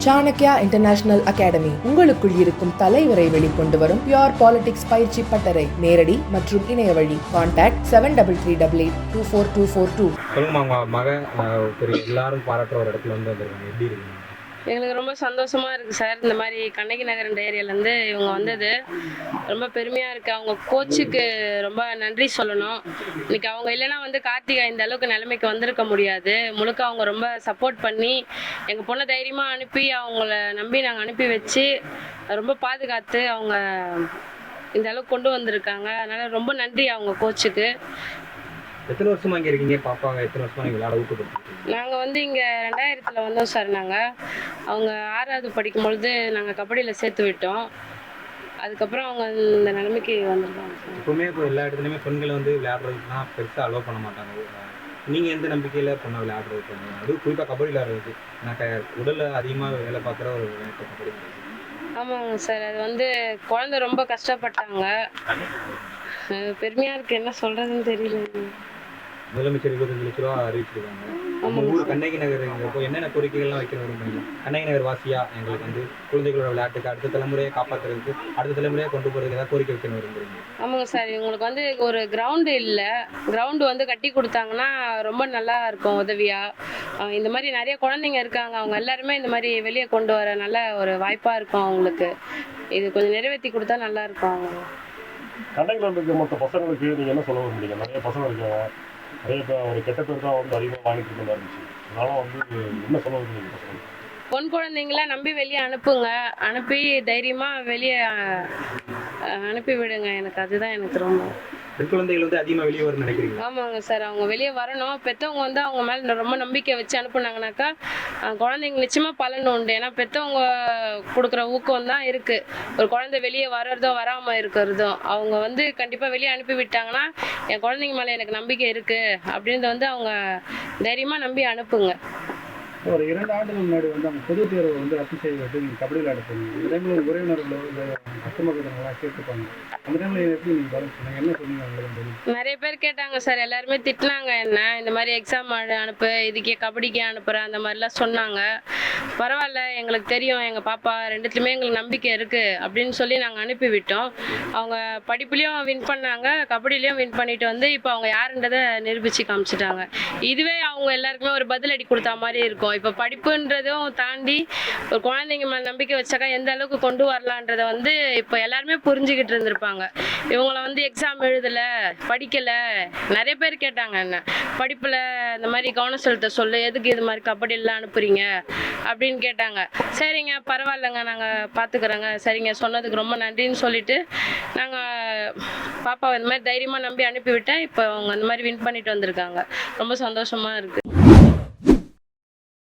Chanakya international academy உங்களுக்குள் இருக்கும் தலைவரை வெளிக்கொண்டு வரும் பியூர் பாலிடிக்ஸ் பயிற்சி பட்டறை. நேரடி மற்றும் இணைய வழி. கான்டாக்ட் 7338824242. சொல்லுங்கம்மா, உங்க மக எல்லாரும் பாராட்டுற ஒரு இடத்துல வந்து வந்திருக்காங்க, எப்படி இருக்கு? எங்களுக்கு ரொம்ப சந்தோஷமாக இருக்குது சார். இந்த மாதிரி கண்ணகி நகர் ஏரியாலேருந்து இவங்க வந்தது ரொம்ப பெருமையாக இருக்குது. அவங்க கோச்சுக்கு ரொம்ப நன்றி சொல்லணும். இன்றைக்கி அவங்க இல்லைன்னா வந்து கார்த்திகா இந்த அளவுக்கு நிலைமைக்கு வந்திருக்க முடியாது. முழுக்க அவங்க ரொம்ப சப்போர்ட் பண்ணி எங்கள் பொண்ணை தைரியமாக அனுப்பி அவங்கள நம்பி நாங்கள் அனுப்பி வச்சு ரொம்ப பாதுகாத்து அவங்க இந்த அளவுக்கு கொண்டு வந்திருக்காங்க. அதனால் ரொம்ப நன்றி அவங்க கோச்சுக்கு. எத்தனை வருஷமா இங்கே இருக்கீங்க? பாப்பாங்க எத்தனை வருஷமா நீங்கள் விளையாட ஊக்கப்படுறீங்க? நாங்கள் வந்து இங்கே 2000 வந்தோம் சார். அவங்க 6வது படிக்கும் பொழுது நாங்கள் கபடியில் சேர்த்து விட்டோம். அதுக்கப்புறம் அவங்க இந்த நிலைமைக்கு வந்திருக்காங்க சார். எப்பவுமே இப்போ எல்லா இடத்துலையுமே பெண்களை வந்து விளையாடுறதுக்குலாம் பெருசாக அலோவ் பண்ண மாட்டாங்க. நீங்கள் எந்த நம்பிக்கையில் பொண்ணை விளையாடுறதுக்கு? அதுவும் குறிப்பாக கபடி விளையாடுறதுக்கு நான் உடலில் அதிகமாக வேலை பார்க்குற ஒரு விளையாட்டு கபடி. ஆமாங்க சார், அது வந்து குழந்தை ரொம்ப கஷ்டப்பட்டாங்க. பெருமையாக இருக்குது, என்ன சொல்கிறதுன்னு தெரியல. முதலமைச்சர் 25 லட்ச ரூபா அறிவிச்சிருக்காங்க. நம்ம ஊர் கண்ணகி நகர் இப்போ என்னென்ன கோரிக்கைகள்லாம் வைக்க விரும்புறீங்க? கண்ணகி நகர் வாசியா எங்களுக்கு வந்து குழந்தைகளோட விளையாட்டுக்கு அடுத்த தலைமுறையை காப்பாற்றுறதுக்கு, அடுத்த தலைமுறையை கொண்டு போகிறதுக்கு ஏதாவது கோரிக்கை வைக்க விரும்புறீங்க? ஆமாங்க சார், இவங்களுக்கு வந்து ஒரு கிரவுண்டு இல்லை. கிரவுண்டு வந்து கட்டி கொடுத்தாங்கன்னா ரொம்ப நல்லா இருக்கும் உதவியாக. இந்த மாதிரி நிறைய குழந்தைங்க இருக்காங்க, அவங்க எல்லாருமே இந்த மாதிரி வெளியே கொண்டு வர நல்ல ஒரு வாய்ப்பாக இருக்கும் அவங்களுக்கு. இது கொஞ்சம் நிறைவேற்றி கொடுத்தா நல்லா இருக்கும். அவங்க கண்ணகியில் இருக்க மற்ற பசங்களுக்கு நீங்கள் என்ன சொல்ல விரும்புறீங்க? நிறைய பசங்க இருக்காங்க, நிறைய பேர் ஒரு கெட்ட பேர் தான் வந்து அதிகமாக வாங்கிட்டு இருக்க இருந்துச்சு. அதனால வந்து என்ன சொல்ல விரும்புறீங்க பசங்க? பொன் குழந்தைங்கள நம்பி வெளியே அனுப்புங்க, அனுப்பி தைரியமாக வெளியே அனுப்பி விடுங்க. அதுதான் எனக்கு ரொம்ப. பெண் குழந்தைகள் வந்து அதிகமாக வெளியே வரும்னு நினைக்கிறீங்க? ஆமாங்க சார், அவங்க வெளியே வரணும். பெற்றவங்க வந்து அவங்க மேலே ரொம்ப நம்பிக்கை வச்சு அனுப்புனாங்கனாக்கா குழந்தைங்க நிச்சயமாக பலன் உண்டு. ஏன்னா பெற்றவங்க கொடுக்குற ஊக்கம் தான் இருக்குது ஒரு குழந்தை வெளியே வர்றதும் வராமல் இருக்கிறதும். அவங்க வந்து கண்டிப்பாக வெளியே அனுப்பி விட்டாங்கன்னா என் குழந்தைங்க மேலே எனக்கு நம்பிக்கை இருக்குது அப்படின்றத வந்து அவங்க தைரியமாக நம்பி அனுப்புங்க. ஒரு 2 ஆண்டுகள் முன்னாடி வந்து அவங்க பொது தேர்வை வந்து ரத்து செய்வது நீங்கள் கபடி விளையாட போனீங்க. இடங்களும் உறவினர்களோ இல்லை அக்கமக்கெல்லாம் கேட்டுப்பாங்க. அந்த டைமில் எப்படி நீங்கள் பதில் சொன்னீங்க? என்ன சொன்னீங்க அவங்களுக்கு? நிறைய பேர் கேட்டாங்க சார், எல்லாருமே திட்டினாங்க என்ன, இந்த மாதிரி எக்ஸாம் அனுப்பு, இதுக்கே கபடிக்கே அனுப்புகிறேன் அந்த மாதிரிலாம் சொன்னாங்க. பரவாயில்ல, எங்களுக்கு தெரியும் எங்கள் பாப்பா ரெண்டுத்துலையுமே எங்களுக்கு நம்பிக்கை இருக்குது அப்படின்னு சொல்லி நாங்கள் அனுப்பி விட்டோம். அவங்க படிப்புலேயும் வின் பண்ணாங்க, கபடிலையும் வின் பண்ணிட்டு வந்து இப்போ அவங்க யாருன்றதை நிரூபித்து காமிச்சிட்டாங்க. இதுவே அவங்க எல்லாருக்குமே ஒரு பதிலடி கொடுத்தா மாதிரி இருக்கும். இப்போ படிப்புன்றதும் தாண்டி ஒரு குழந்தைங்க மேலே நம்பிக்கை வச்சாக்கா எந்த அளவுக்கு கொண்டு வரலான்றதை வந்து இப்போ எல்லாருமே புரிஞ்சுக்கிட்டு இருந்திருப்பாங்க. இவங்களை வந்து எக்ஸாம் எழுதலை, படிக்கலை, நிறைய பேர் கேட்டாங்க என்ன படிப்பில் இந்த மாதிரி கவனம் செலுத்த சொல்லு, எதுக்கு இது மாதிரி கபடியெல்லாம் அனுப்புறீங்க அப்படின்னு கேட்டாங்க. சரிங்க பரவாயில்லைங்க, நாங்கள் பார்த்துக்குறோங்க, சரிங்க சொன்னதுக்கு ரொம்ப நன்றின்னு சொல்லிட்டு நாங்கள் பாப்பாவை இந்த மாதிரி தைரியமாக நம்பி அனுப்பிவிட்டேன். இப்போ அவங்க இந்த மாதிரி வின் பண்ணிட்டு வந்திருக்காங்க. ரொம்ப சந்தோஷமாக இருக்குது.